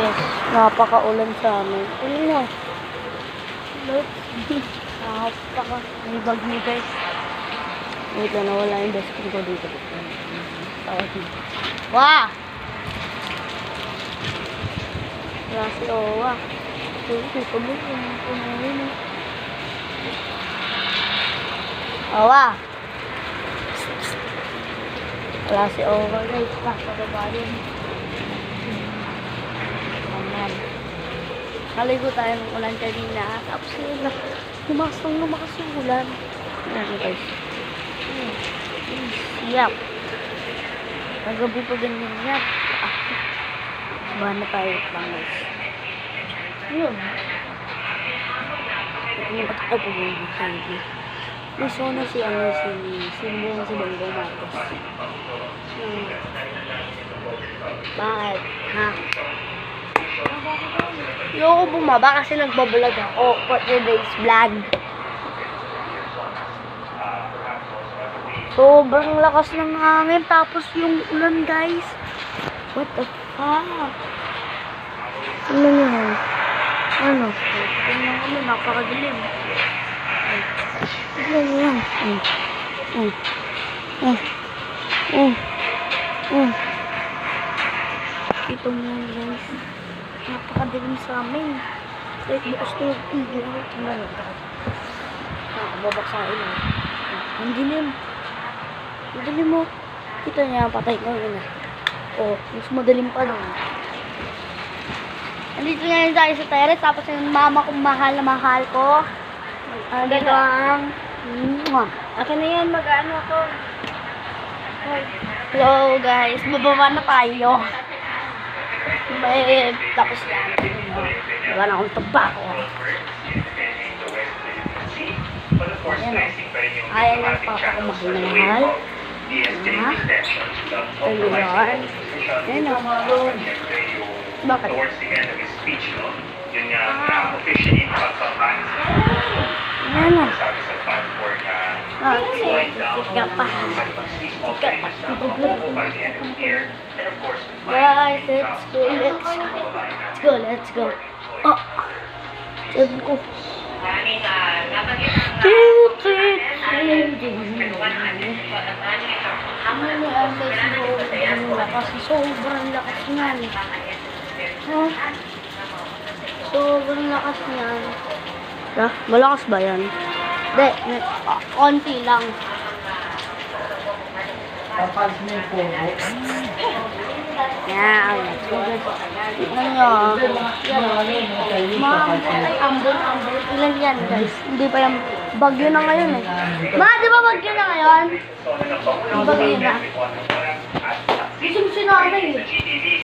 Yes, napaka-ulan sa amin. Ulan na. Look. May bag niyo guys. Wait lang, nawala yung best friend ko dito. Wah! Wala si Owa. Owa! Wala si Owa guys. Nakababa yun. Ayan. Naligo tayo ng ulan kanina. Tapos yun, lumakas yung ulan. Ayan guys. Yap. Nagabi pa ganyan yan. Bahan na tayo lang guys. Yun. Ito tayo po yung candy. May sona si Bongbong Marcos. Bakit? Ha? Ayoko bumaba kasi nagbablog ako for today's vlog. Sobrang lakas ng hangin tapos yung ulan guys. What the fuck? Ano yan? Ano? Tingnan kami, napakadilim. Ano yan? Ito mo yan guys. Napakadilim sa amin. Kahit bukas ko nag-ilaw. Tingnan mo. Nakababak sa akin. Ang dilim. Ang dilim mo. Kita niya, patay ko yun. Oh, mas madalim pa lang. Andito ngayon tayo sa terrace. Tapos yung mama kong mahal na mahal ko. Dito ang... Akin na yan, mag-ano ako. Hello guys, bababa na tayo. Tapos yan. Wala na akong tabako. Ayan o. Ayan ang papa ko mahal na mahal. Ayan. Ayan o. Bakit? Ayan o. Guys, let's go. Oh, sabi ko. Kasi sobrang lakas niyan. Sobrang lakas niyan. Malakas ba yan? Hindi, konti lang. Papalis mo yung pogo. Yan. Tignan nyo. Ambon. Ilan yan guys? Hindi pa yung bagyo na ngayon eh. Ma, di ba bagyo na ngayon? Bagyo na. Gising si nanay eh.